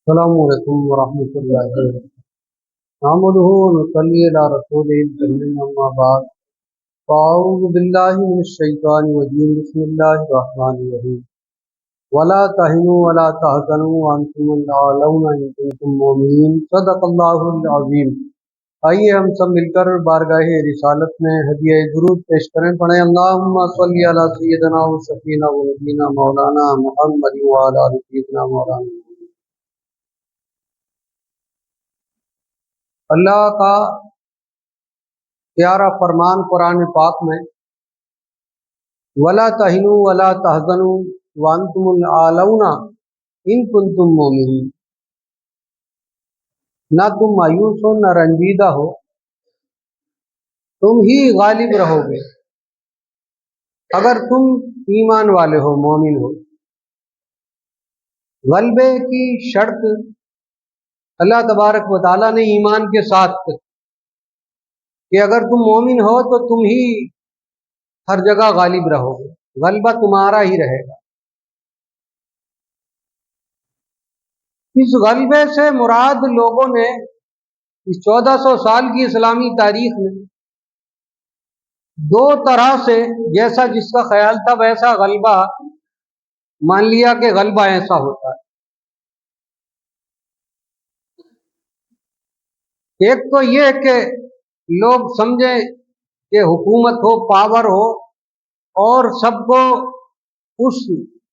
السلام علیکم ورحمۃ اللہ وبرکاتہ نحمدہ ونصلی علی رسولہ الکریم اما بعد فاعوذ باللہ من الشیطان الرجیم بسم اللہ الرحمن الرحیم ولا تہنوا ولا تحزنوا وانتم الاعلون ان کنتم مؤمنین صدق اللہ العظیم۔ آئیے ہم سب مل کر بارگاہ رسالت میں ہدیہ درود پیش کریں، پڑھیں اللہم صلی علی سیدنا و شفیعنا و نبینا مولانا محمد وعلی آل سیدنا مولانا۔ اللہ کا پیارا فرمان قرآن پاک میں وَلَا تَهِنُوا وَلَا تَحْزَنُوا وَأَنْتُمُ الْأَعْلَوْنَ إِن كُنتُم مُؤْمِنِينَ، نہ تم مایوس ہو نہ رنجیدہ ہو، تم ہی غالب رہو گے اگر تم ایمان والے ہو، مومن ہو۔ غلبے کی شرط اللہ تبارک و تعالیٰ نے ایمان کے ساتھ کہ اگر تم مومن ہو تو تم ہی ہر جگہ غالب رہو گے، غلبہ تمہارا ہی رہے گا۔ اس غلبے سے مراد لوگوں نے اس 1400 سال کی اسلامی تاریخ میں دو طرح سے، جیسا جس کا خیال تھا ویسا غلبہ مان لیا کہ غلبہ ایسا ہوتا ہے۔ ایک تو یہ کہ لوگ سمجھیں کہ حکومت ہو، پاور ہو، اور سب کو اس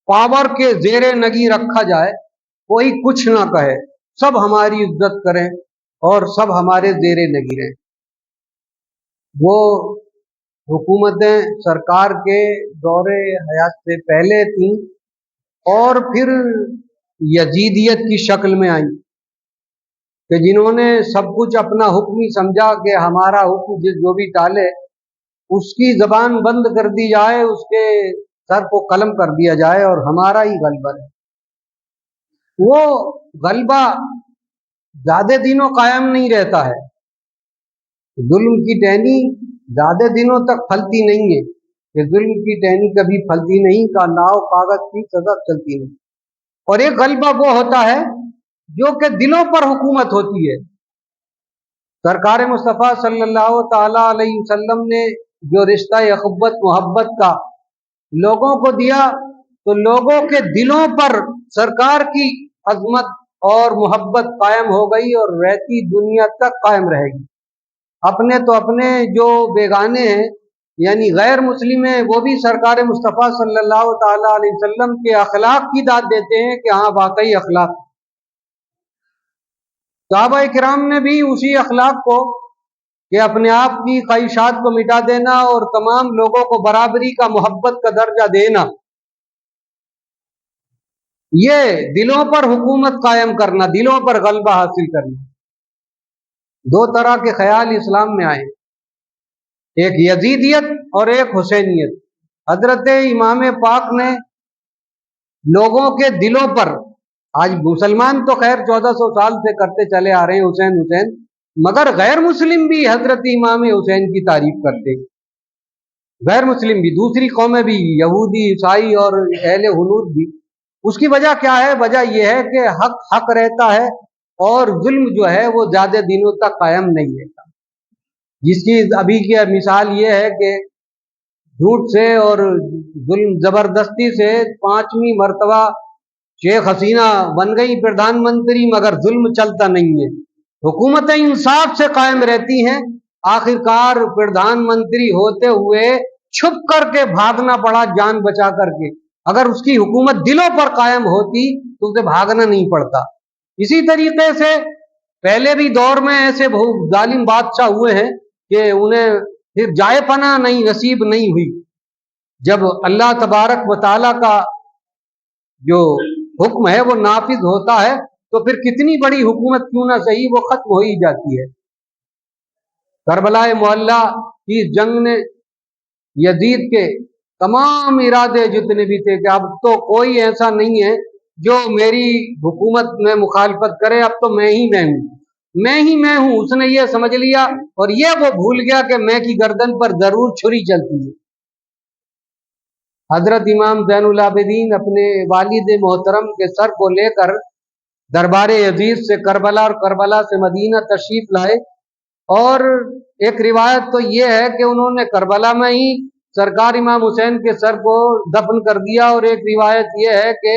پاور کے زیر نگی رکھا جائے، کوئی کچھ نہ کہے، سب ہماری عزت کریں اور سب ہمارے زیر نگی رہیں۔ وہ حکومتیں سرکار کے دور حیات سے پہلے تھیں اور پھر یزیدیت کی شکل میں آئیں کہ جنہوں نے سب کچھ اپنا حکم ہی سمجھا کہ ہمارا حکم جو بھی ٹالے اس کی زبان بند کر دی جائے، اس کے سر کو قلم کر دیا جائے اور ہمارا ہی غلبہ ہے۔ وہ غلبہ زیادہ دنوں قائم نہیں رہتا ہے، ظلم کی ٹہنی زیادہ دنوں تک پھلتی نہیں ہے، کہ ظلم کی ٹہنی کبھی پھلتی نہیں، کا ناؤ کاغذ کی سزا چلتی نہیں۔ اور ایک غلبہ وہ ہوتا ہے جو کہ دلوں پر حکومت ہوتی ہے۔ سرکار مصطفیٰ صلی اللہ تعالی علیہ وسلم نے جو رشتہ اخوت محبت کا لوگوں کو دیا تو لوگوں کے دلوں پر سرکار کی عظمت اور محبت قائم ہو گئی اور رہتی دنیا تک قائم رہے گی۔ اپنے تو اپنے جو بیگانے ہیں یعنی غیر مسلم ہیں، وہ بھی سرکار مصطفیٰ صلی اللہ تعالی علیہ وسلم کے اخلاق کی داد دیتے ہیں کہ ہاں واقعی اخلاق۔ صحابہ کرام نے بھی اسی اخلاق کو کہ اپنے آپ کی خواہشات کو مٹا دینا اور تمام لوگوں کو برابری کا محبت کا درجہ دینا، یہ دلوں پر حکومت قائم کرنا، دلوں پر غلبہ حاصل کرنا۔ دو طرح کے خیال اسلام میں آئے، ایک یزیدیت اور ایک حسینیت۔ حضرت امام پاک نے لوگوں کے دلوں پر، آج مسلمان تو خیر 1400 سال سے کرتے چلے آ رہے ہیں حسین حسین، مگر غیر مسلم بھی حضرت امام حسین کی تعریف کرتے ہیں، غیر مسلم بھی، دوسری قومیں بھی، یہودی، عیسائی اور اہل حنود بھی۔ اس کی وجہ کیا ہے؟ وجہ یہ ہے کہ حق حق رہتا ہے اور ظلم جو ہے وہ زیادہ دنوں تک قائم نہیں رہتا، جس کی ابھی کی مثال یہ ہے کہ جھوٹ سے اور ظلم زبردستی سے 5ویں مرتبہ شیخ حسینہ بن گئی پردھان منتری، مگر ظلم چلتا نہیں ہے۔ حکومتیں انصاف سے قائم رہتی ہیں، آخرکار پردھان منتری ہوتے ہوئے چھپ کر کے بھاگنا پڑا جان بچا کر کے، اگر اس کی حکومت دلوں پر قائم ہوتی تو اسے بھاگنا نہیں پڑتا۔ اسی طریقے سے پہلے بھی دور میں ایسے بہت ظالم بادشاہ ہوئے ہیں کہ انہیں پھر جائے پناہ نہیں نصیب نہیں ہوئی۔ جب اللہ تبارک و تعالیٰ کا جو حکم ہے وہ نافذ ہوتا ہے تو پھر کتنی بڑی حکومت کیوں نہ صحیح وہ ختم ہو ہی جاتی ہے۔ کربلا معلیٰ کی جنگ نے یزید کے تمام ارادے جتنے بھی تھے کہ اب تو کوئی ایسا نہیں ہے جو میری حکومت میں مخالفت کرے، اب تو میں ہی میں ہوں، میں ہی میں ہوں، اس نے یہ سمجھ لیا اور یہ وہ بھول گیا کہ میں کی گردن پر ضرور چھری چلتی ہے۔ حضرت امام زین العابدین اپنے والد محترم کے سر کو لے کر दरबार यजीद से करबला और करबला से मदीना तशरीफ लाए। और एक रिवायत तो ये है कि उन्होंने करबला में ही सरकार इमाम हुसैन के सर को दफन कर दिया, और एक रिवायत ये है कि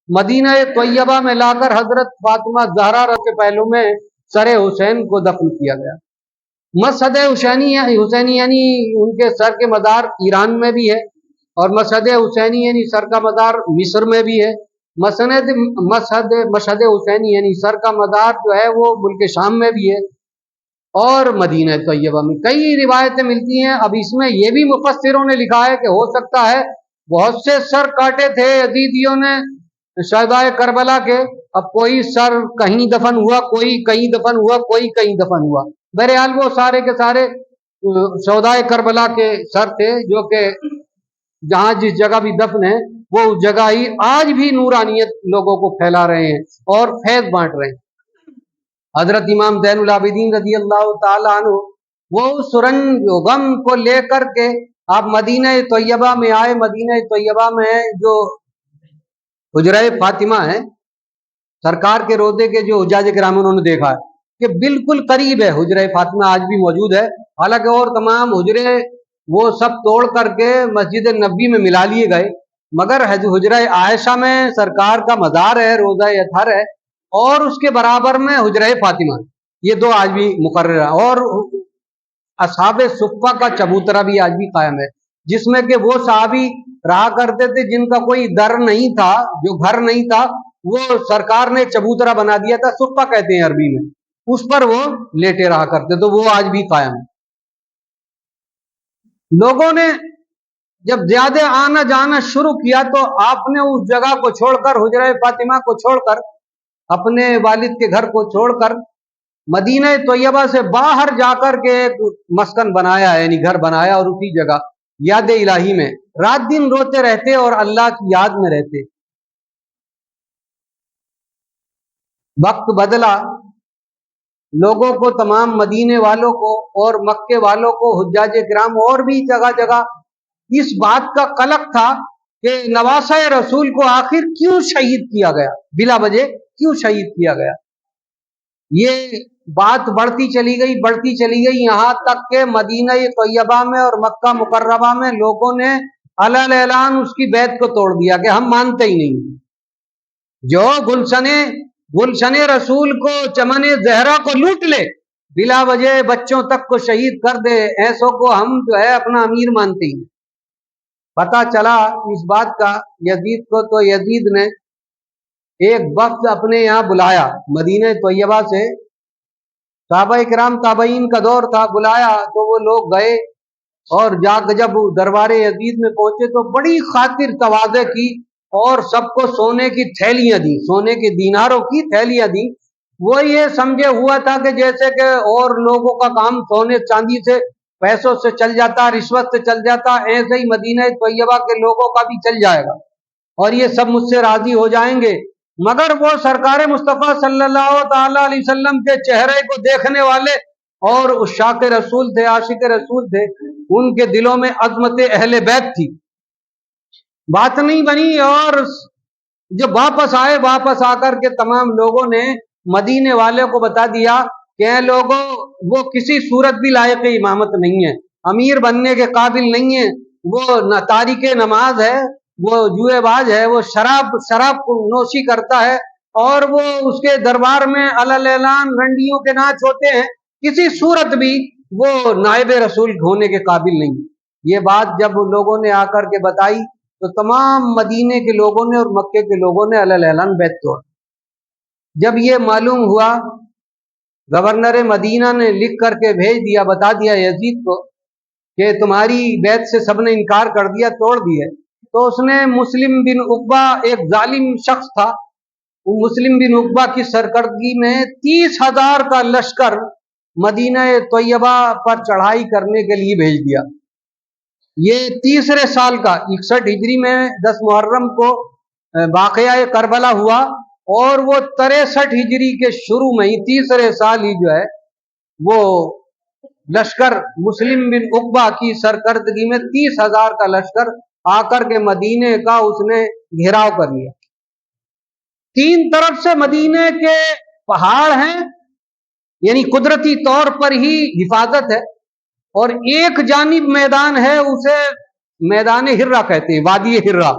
मदीना तैयबा में लाकर हजरत फातिमा ज़हरा के पहलू में सर हुसैन को दफन किया गया। मसहद हुसैनी यानी उनके सर के मज़ार ईरान में भी है, और मसहद हुसैनी यानी सर का मज़ार मिस्र में भी है। मसहद हुसैनी यानी सर का मज़ार जो है वो मुल्क शाम में भी है, और मदीना तैयबा में कई रिवायतें मिलती हैं। अब इसमें यह भी मुफस्सिरों ने लिखा है कि हो सकता है बहुत से सर काटे थे यजीदियों ने शहदाए करबला के, अब कोई सर कहीं दफन हुआ, कोई कहीं दफन हुआ, कोई कहीं दफन हुआ। बहरहाल वो सारे के सारे शहदाए करबला के सर थे, जो कि जहां जिस जगह भी दफन है वो उस जगह ही आज भी नूरानियत लोगों को फैला रहे हैं और फैज बांट रहे हैं। हजरत इमाम ज़ैनुल आबिदीन रज़ी अल्लाह ताला अन्हु वो सुरंग गम को लेकर के आप मदीना तैयबा में आए। मदीना तैयबा में जो हुजरा फातिमा है, सरकार के रोजे के जो हुज्जाज किराम उन्होंने देखा है कि बिल्कुल करीब है, हुजरा फातिमा आज भी मौजूद है। हालांकि और तमाम हुजरे वो सब तोड़ करके मस्जिद नबी में मिला लिए गए, मगर हुजरा आयशा में सरकार का मज़ार है, रोज़ा अतहर है, और उसके बराबर में हुजरा फातिमा, ये दो आज भी मुकर्रर है। और असहाबे सुफ़्फ़ा का चबूतरा भी आज भी कायम है, जिसमें कि वो सहाबी रहा करते थे जिनका कोई दर नहीं था, जो घर नहीं था, वो सरकार ने चबूतरा बना दिया था, सुफ़्फ़ा कहते हैं अरबी में, उस पर वो लेटे रहा करते, तो वो आज भी कायम है। लोगों ने जब ज्यादा आना जाना शुरू किया तो आपने उस जगह को छोड़कर, हुजरा फातिमा को छोड़कर, अपने वालिद के घर को छोड़कर मदीना तैयबा से बाहर जाकर के एक मस्कन बनाया, यानी घर बनाया, और उसी जगह याद इलाही में रात दिन रोते रहते और अल्लाह की याद में रहते। वक्त बदला, लोगों को, तमाम मदीने वालों को और मक्के वालों को, हुज्जाज किराम और भी जगह जगह इस बात का कलक था कि नवासा रसूल को आखिर क्यों शहीद किया गया, बिला वजह क्यों शहीद किया गया। ये बात बढ़ती चली गई यहाँ तक के मदीना तैयबा में और मक्का मुकर्रमा में लोगों ने अलल ऐलान उसकी बैत को तोड़ दिया कि हम मानते ही नहीं। जो गुलशने रसूल को, चमने जहरा को लूट ले, बिला वजह बच्चों तक को शहीद कर दे, ऐसों को हम जो है अपना अमीर मानते हैं। पता चला इस बात का यजीद को, तो यजीद ने एक वक्त अपने यहाँ बुलाया मदीना तैयबा से, सहाबा किराम ताबईन का दौर था, बुलाया तो वो लोग गए, और जब दरबार यजीद में पहुंचे तो बड़ी खातिर तवाज़े की और सबको सोने की थैलियां दी, सोने के दीनारों की थैलियां दी। वो ये समझे हुआ था कि जैसे कि और लोगों का काम सोने चांदी से, पैसों से चल जाता, रिश्वत से चल जाता, ऐसे ही मदीना तैयबा के लोगों का भी चल जाएगा और ये सब मुझसे राजी हो जाएंगे। मगर वो सरकार मुस्तफ़ा सल्लल्लाहु ताला अलैहि वसल्लम के चेहरे को देखने वाले और उशाक रसूल थे, आशिक रसूल थे, उनके दिलों में अज़मत अहले बैत थी। बात नहीं बनी, और जब वापस आए, वापस आकर के तमाम लोगों ने मदीने वाले को बता दिया कि लोगों, वो किसी सूरत भी लायक इमामत नहीं है, अमीर बनने के काबिल नहीं है, वो तारिक नमाज है, वो जुएबाज है, वो शराब नोशी करता है, और वो उसके दरबार में अलल ऐलान रंडियों के नाच होते हैं, किसी सूरत भी वो नायब रसूल होने के काबिल नहीं। ये बात जब लोगों ने आकर के बताई तो तमाम मदीने के लोगों ने और मक्के के लोगों ने अलल ऐलान बैत तोड़। जब ये मालूम हुआ, गवर्नर मदीना ने लिख करके भेज दिया, बता दिया यजीद को कि तुम्हारी बैत से सबने इनकार कर दिया, तोड़ दिए, तो उसने मुस्लिम बिन उकबा, एक जालिम शख्स था, मुस्लिम बिन उकबा की सरकर्दगी में 30,000 का लश्कर मदीना तैयबा पर चढ़ाई करने के लिए भेज दिया। ये तीसरे साल का 61 हिजरी में 10 मुहर्रम को वाक़या करबला हुआ, और वो 63 हिजरी के शुरू में ही, तीसरे साल ही जो है, वो लश्कर मुस्लिम बिन उकबा की सरकर्दगी में 30,000 का लश्कर आकर के मदीने का उसने घेराव कर लिया। तीन तरफ से मदीने के पहाड़ हैं, यानी कुदरती तौर पर ही हिफाजत है, और एक जानिब मैदान है, उसे मैदान हिर्रा कहते हैं, वादी हिर्रा।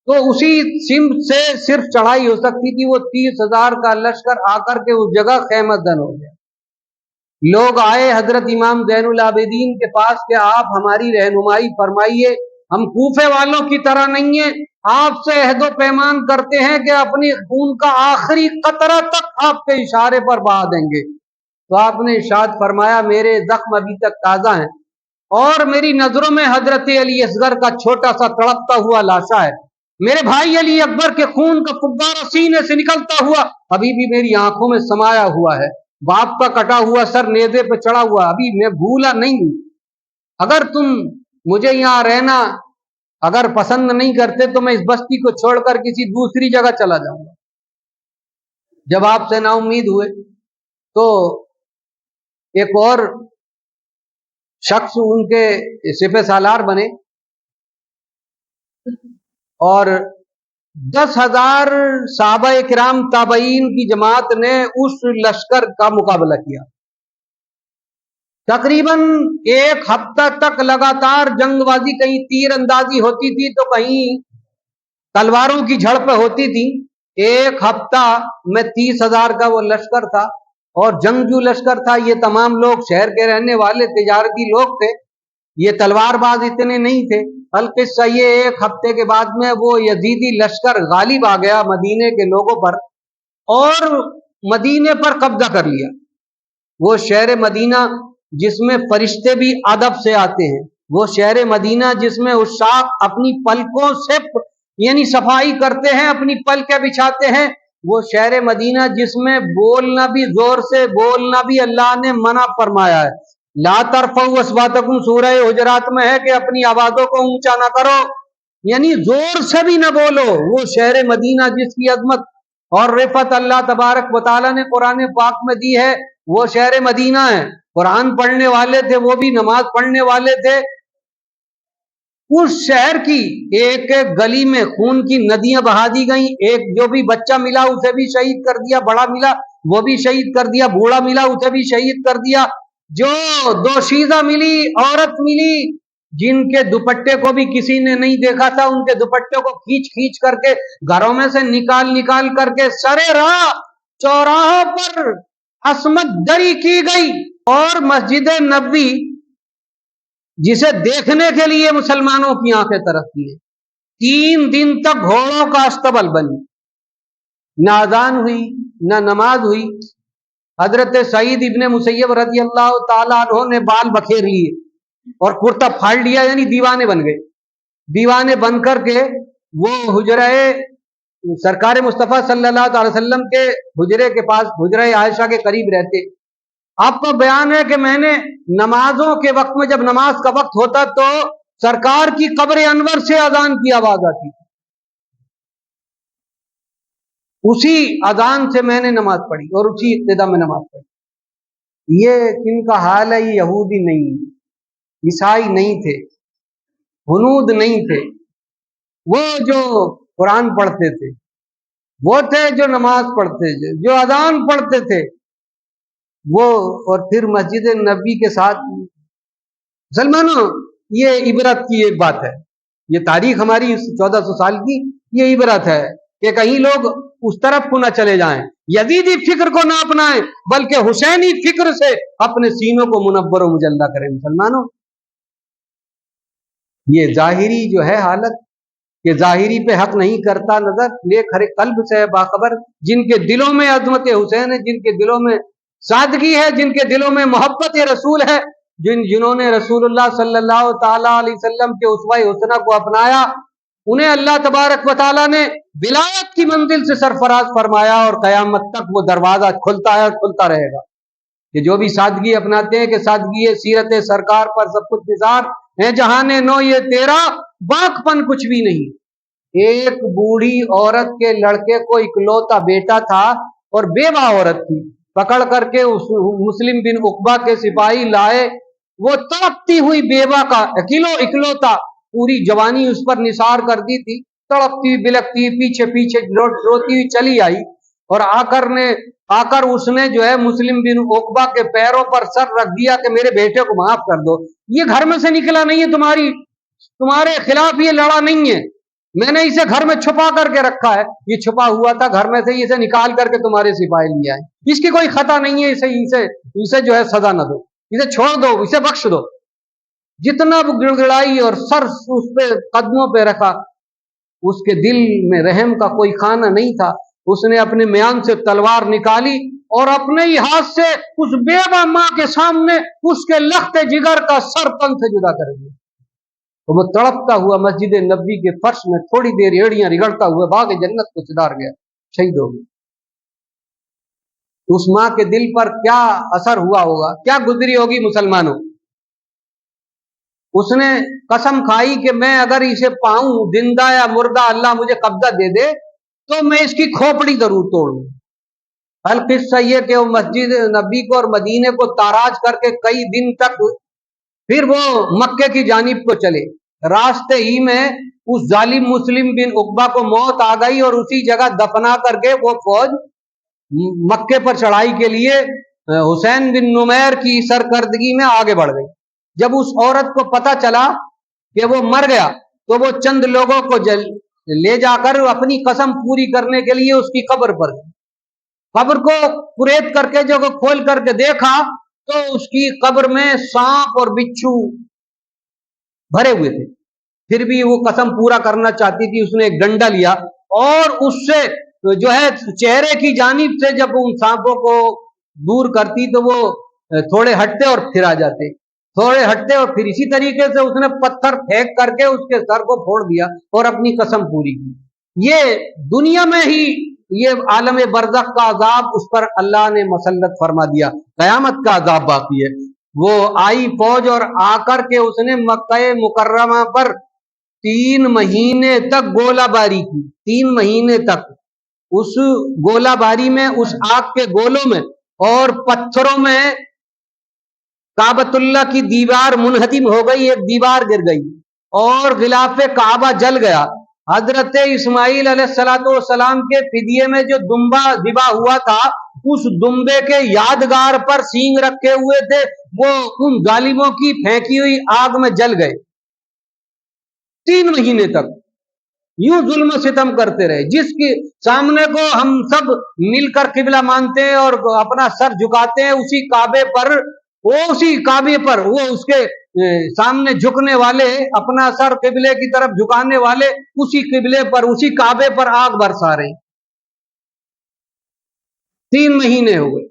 तो उसी सिम से सिर्फ चढ़ाई हो सकती थी। वो 30,000 का लश्कर आकर के उस जगह ख़ैमतदन हो गया। लोग आए हजरत इमाम ज़ैनुल आबिदीन के पास कि आप हमारी रहनुमाई फरमाइए, हम कूफे वालों की तरह नहीं है, आपसे अहदो पैमान करते हैं कि अपनी खून का आखिरी कतरा तक आपके इशारे पर बहा देंगे। तो आपने इरशाद फरमाया, मेरे जख्म अभी तक ताज़ा हैं और मेरी नजरों में हजरत अली असगर का छोटा सा तड़पता हुआ लाशा है, मेरे भाई अली अकबर के खून का फुब्बारा सीने से निकलता हुआ अभी भी मेरी आंखों में समाया हुआ है, बाप का कटा हुआ सर नेज़े पे चढ़ा हुआ अभी मैं भूला नहीं हूं। अगर तुम मुझे यहाँ रहना अगर पसंद नहीं करते तो मैं इस बस्ती को छोड़कर किसी दूसरी जगह चला जाऊंगा। जब आपसे ना उम्मीद हुए तो एक और शख्स उनके सिपह सालार बने और 10,000 सहाबा किराम ताबईन की जमात ने उस लश्कर का मुकाबला किया। तकरीबन एक हफ्ता तक लगातार जंगबाजी, कहीं तीर अंदाजी होती थी तो कहीं तलवारों की झड़प होती थी। एक हफ्ता में 30,000 का वो लश्कर था और जंगजू लश्कर था। ये तमाम लोग शहर के रहने वाले तिजारती लोग थे, ये तलवारबाज इतने नहीं थे। अलकिस्सा ये, एक हफ्ते के बाद में वो यजीदी लश्कर गालिब आ गया मदीने के लोगों पर और मदीने पर कब्जा कर लिया। वो शहर मदीना जिसमें फरिश्ते भी अदब से आते हैं, वो शहर मदीना जिसमें उशाक अपनी पलकों से यानी सफाई करते हैं, अपनी पलकें बिछाते हैं, वो शहर मदीना जिसमें बोलना भी, जोर से बोलना भी अल्लाह ने मना फरमाया है। ला तरफऊ अस्वातकुम सूरह हुजरात में है कि अपनी आवाजों को ऊंचा ना करो, यानी जोर से भी ना बोलो। वो शहर मदीना जिसकी अजमत और रिफत अल्लाह तबारक व तआला ने कुरान पाक में दी है, वो शहर मदीना है। कुरान पढ़ने वाले थे, वो भी नमाज पढ़ने वाले थे। उस शहर की एक एक गली में खून की नदियां बहा दी गई। एक जो भी बच्चा मिला उसे भी शहीद कर दिया, बड़ा मिला वो भी शहीद कर दिया, बूढ़ा मिला उसे भी शहीद कर दिया। जो दोशीज़ा मिली, औरत मिली, जिनके दुपट्टे को भी किसी ने नहीं देखा था, उनके दुपट्टे को खींच खींच करके घरों में से निकाल निकाल करके सरे राह चौराहों पर असमत दरी की गई। और मस्जिद नबी जिसे देखने के लिए मुसलमानों की आंखें तरसती हैं, 3 दिन तक घोड़ों का अस्तबल बनी, ना अजान हुई ना नमाज हुई। हजरत सईद इब्ने मुसैयब रजी अल्लाह ताला अन्हु ने बाल बखेर लिए और कुर्ता फाड़ लिया, यानी दीवाने बन गए। दीवाने बन करके वो हुजरे सरकार मुस्तफ़ा सल्लल्लाहु अलैहि वसल्लम के हुजरे के पास, हुजरे आयशा के करीब रहते। आपका बयान है कि मैंने नमाजों के वक्त में, जब नमाज का वक्त होता तो सरकार की कब्र अनवर से अजान की आवाज आती, उसी अजान से मैंने नमाज पढ़ी और उसी इब्तिदा में नमाज पढ़ी। ये किनका हाल है? ये यहूदी नहीं, ईसाई नहीं थे, हुनूद नहीं थे, वो जो कुरान पढ़ते थे, वो थे जो नमाज पढ़ते थे, जो अजान पढ़ते थे वो। और फिर मस्जिद नबी के साथ मुसलमानों, ये इबरत की एक बात है, ये तारीख हमारी 1400 साल की, ये इबरत है कि कहीं लोग उस तरफ को ना चले जाएं, यजीदी फिक्र को ना अपनाएं, बल्कि हुसैनी फिक्र से अपने सीनों को मुनव्वर और मुजल्ला करें। मुसलमानों, ये जाहिरी जो है हालत कि जाहिरी पे हक नहीं करता नजर, नेक हरे कल्ब से है बाखबर, जिनके दिलों में अजमत हुसैन है, जिनके दिलों में सादगी है, जिनके दिलों में मोहब्बत रसूल है, जिन्होंने रसूलुल्लाह सल्लल्लाहु ताला अलैहि वसल्लम के उस्वा हुसना को अपनाया, उन्हें अल्लाह तबारक व ताला ने विलायत की मंजिल से सरफराज फरमाया और कयामत तक वो दरवाजा खुलता है, खुलता रहेगा। कि जो भी सादगी अपनाते हैं कि सादगी सीरत सरकार पर सब कुछ निसार है, जहाने नो ये तेरा बाकपन कुछ भी नहीं। एक बूढ़ी औरत के लड़के को इकलौता बेटा था और बेवा औरत थी, पकड़ करके उस मुस्लिम बिन उकबा के सिपाही लाए। वो तड़पती हुई बेवा का इकलौता, पूरी जवानी उस पर निसार कर दी थी, तड़पती बिलकती पीछे पीछे रोती हुई चली आई और आकर उसने जो है मुस्लिम बिन उकबा के पैरों पर सर रख दिया कि मेरे बेटे को माफ कर दो, ये घर में से निकला नहीं है, तुम्हारे खिलाफ ये लड़ा नहीं है, मैंने इसे घर में छुपा करके रखा है, ये छुपा हुआ था घर में से, इसे निकाल करके तुम्हारे सिपाही लिया है, इसकी कोई खता नहीं है, इसे जो है सजा न दो, इसे छोड़ दो, इसे बख्श दो। जितना वो गिड़गिड़ाई और सर उस पे कदमों पे रखा, उसके दिल में रहम का कोई खाना नहीं था। उसने अपने म्यान से तलवार निकाली और अपने ही हाथ से उस बेवा मां के सामने उसके लख्ते जिगर का सर तन से जुदा कर दिया। तो वो तड़पता हुआ मस्जिद नबी के फर्श में थोड़ी देर एड़ियां रिगड़ता हुआ बाग जन्नत को सिधार गया, शहीद हो गया। उस मां के दिल पर क्या असर हुआ होगा, क्या गुजरी होगी मुसलमानों। उसने कसम खाई कि मैं अगर इसे पाऊं जिंदा या मुर्दा, अल्लाह मुझे कब्जा दे दे तो मैं इसकी खोपड़ी जरूर तोड़ूं। हल किस्सा ये कि वो मस्जिद नबी को और मदीने को ताराज करके कई दिन तक फिर वो मक्के की जानिब को चले। रास्ते ही में उस जालिम मुस्लिम बिन उकबा को मौत आ गई और उसी जगह दफना करके वो फौज मक्के पर चढ़ाई के लिए हुसैन बिन नुमैर की सरकर्दगी में आगे बढ़ गई। जब उस औरत को पता चला कि वो मर गया तो वो चंद लोगों को ले जाकर अपनी कसम पूरी करने के लिए उसकी कब्र पर गई। कब्र को कुरेद करके जब खोल करके देखा तो उसकी कब्र में सांप और बिच्छू भरे हुए थे। फिर भी वो कसम पूरा करना चाहती थी। उसने एक डंडा लिया और उससे जो है चेहरे की जानिब से जब उन सांपों को दूर करती तो वो थोड़े हटते और फिर आ जाते, थोड़े हटते और फिर इसी तरीके से उसने पत्थर फेंक करके उसके सर को फोड़ दिया और अपनी कसम पूरी की। ये दुनिया में ही ये आलम बरज़ख का अजाब उस पर अल्लाह ने मसल्लत फरमा दिया, कयामत का अजाब बाकी है। वो आई फौज और आकर के उसने मक्का मुकर्रमा पर 3 महीने तक गोलाबारी की। 3 महीने तक उस गोलाबारी में, उस आग के गोलों में और पत्थरों में काबतुल्लाह की दीवार मुनहदिम हो गई, एक दीवार गिर गई और गिलाफे काबा जल गया। हजरत इस्माइल अलैहिस्सलाम के फिदिये में जो दुम्बा ज़िबा हुआ था, उस दुम्बे के यादगार पर सींग रखे हुए थे, वो उन जालिमों की फेंकी हुई आग में जल गए। 3 महीने तक यूं जुल्म सितम करते रहे। जिसके सामने को हम सब मिलकर किबला मानते हैं और अपना सर झुकाते हैं, उसी काबे पर वो उसके सामने झुकने वाले, अपना सर किबले की तरफ झुकाने वाले उसी किबले पर, उसी काबे पर आग बरसा रहे। 3 महीने हो गए,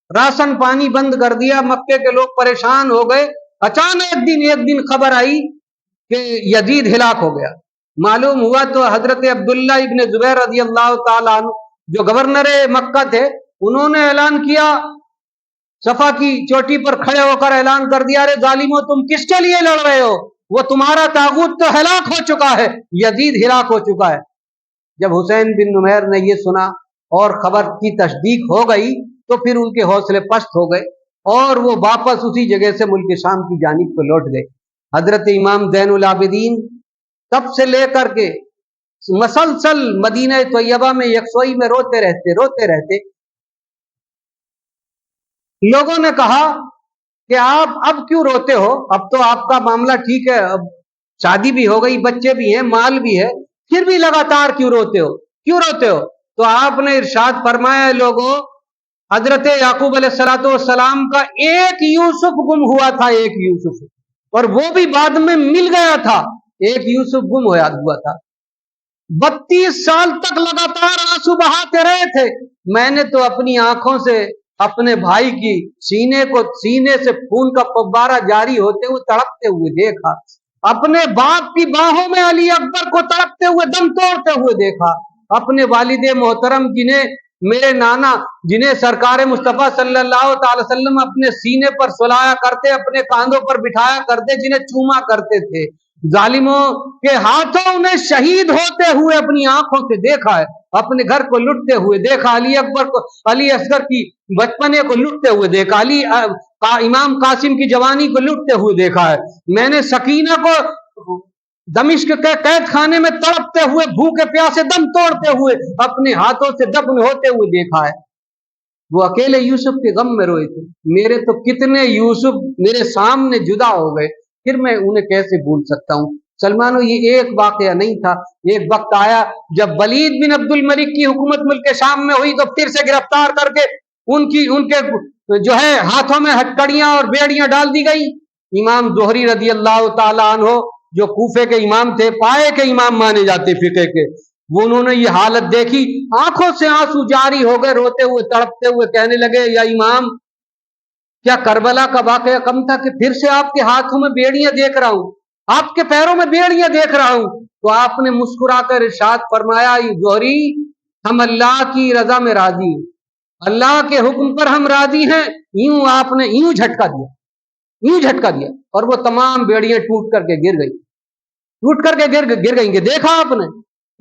राशन पानी बंद कर दिया, मक्के के लोग परेशान हो गए। अचानक एक दिन खबर आई कि यजीद हिलाक हो गया। मालूम हुआ तो हजरत अब्दुल्ला इब्न जुबैर रज़ी अल्लाह ताला अन्हु जो गवर्नर मक्का थे, उन्होंने ऐलान किया, सफा की चोटी पर खड़े होकर ऐलान कर दिया, अरे जालिमो तुम किसके लिए लड़ रहे हो, वो तुम्हारा तागूत तो हिलाक हो चुका है, यजीद हिलाक हो चुका है। जब हुसैन बिन नुमैर ने ये सुना और खबर की तस्दीक हो गई तो फिर उनके हौसले पस्त हो गए और वो वापस उसी जगह से मुल्क शाम की जानिब को लौट गए। हजरत इमाम ज़ैनुल आबिदीन तब से लेकर के मसलसल मदीना तैयबा में यकसोई में रोते रहते। लोगों ने कहा कि आप अब क्यों रोते हो, अब तो आपका मामला ठीक है, अब शादी भी हो गई, बच्चे भी हैं, माल भी है, फिर भी लगातार क्यों रोते हो। तो आपने इरशाद फरमाया, लोगों, हजरत याकूब अलैहिस्सलाम का एक यूसुफ गुम हुआ था, एक यूसुफ, और वो भी बाद में मिल गया था। एक यूसुफ गुम हुआ था। 32 साल तक लगातार आंसू बहाते रहे थे। मैंने तो अपनी आंखों से अपने भाई की सीने से खून का फव्वारा जारी होते हुए तड़पते हुए देखा, अपने बाप की बाहों में अली अकबर को तड़पते हुए दम तोड़ते हुए देखा, अपने वालिदे मोहतरम मेरे नाना जिन्हें सरकार मुस्तफा सल्लल्लाहु अलैहि वसल्लम अपने सीने पर सुलाया करते, अपने कांधों पर बिठाया करते, जिन्हें चूमा करते थे, जालिमों के हाथों में शहीद होते हुए अपनी आंखों से देखा है, अपने घर को लुटते हुए देखा, अली असगर की बचपने को लुटते हुए देखा, इमाम कासिम की जवानी को लुटते हुए देखा है। मैंने सकीना को दमिश्क के कैद खाने में तड़पते हुए, भूखे प्यासे दम तोड़ते हुए, अपने हाथों से दफन होते हुए देखा है। वो अकेले यूसुफ के गम में रोए थे। मेरे तो कितने यूसुफ मेरे सामने जुदा हो गए, फिर मैं उन्हें कैसे भूल सकता हूँ। सलमानो, ये एक वाकया नहीं था। एक वक्त आया जब वलीद बिन अब्दुल मलिक की हुकूमत मुल्क शाम में हुई तो फिर से गिरफ्तार करके उनके जो है हाथों में हथकड़ियां और बेड़ियां डाल दी गई। इमाम ज़ुहरी रज़ी अल्लाह ताला अन्हो, जो कूफे के इमाम थे, पाए के इमाम माने जाते फिक़ह के, वो उन्होंने ये हालत देखी, आंखों से आंसू जारी हो गए, रोते हुए तड़पते हुए कहने लगे, या इमाम, क्या करबला का वाकया कम था कि फिर से आपके हाथों में बेड़ियां देख रहा हूं, आपके पैरों में बेड़ियां देख रहा हूं। तो आपने मुस्कुराकर इरशाद फरमाया, जोहरी, हम अल्लाह की रजा में राजी हैं, अल्लाह के हुक्म पर हम राजी हैं। यूं आपने यूं झटका दिया और वो तमाम बेड़ियां टूट करके गिर गई। देखा आपने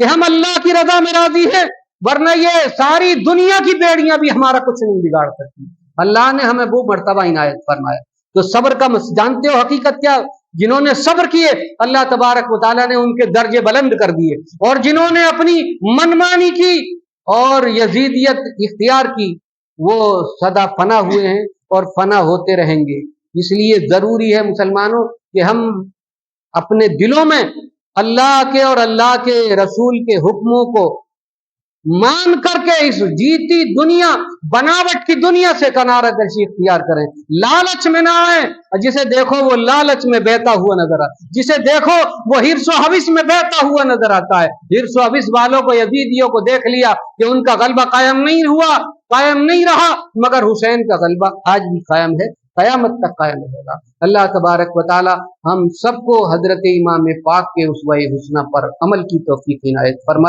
कि हम अल्लाह की रजा में राजी हैं, वरना ये सारी दुनिया की बेड़ियां भी हमारा कुछ नहीं बिगाड़ सकती। अल्लाह ने हमें वो मर्तबा इनायत फरमाया। तो सब्र का जानते हो हकीकत क्या? जिन्होंने सब्र किए, अल्लाह तबारक व तआला ने उनके दर्जे बुलंद कर दिए, और जिन्होंने अपनी मनमानी की और यजीदियत इख्तियार की, वो सदा फना हुए हैं और फना होते रहेंगे। इसलिए जरूरी है मुसलमानों कि हम अपने दिलों में अल्लाह के और अल्लाह के रसूल के हुक्मों को मान करके इस जीती दुनिया, बनावट की दुनिया से किनारा कशी इख्तियार करें, लालच में ना आए। जिसे देखो वो लालच में बहता हुआ नजर आता, जिसे देखो वो हिर्सो हविस में बहता हुआ नजर आता है। हिर्सो हविस वालों को, यजीदियों को देख लिया कि उनका गलबा कायम नहीं रहा, मगर हुसैन का गलबा आज भी कायम है, कयामत तक कायम रहेगा। अल्लाह तबारक व तआला हम सबको हजरत इमाम पाक के उस्वा-ए हुस्ना पर अमल की तौफीक इनायत फरमाए।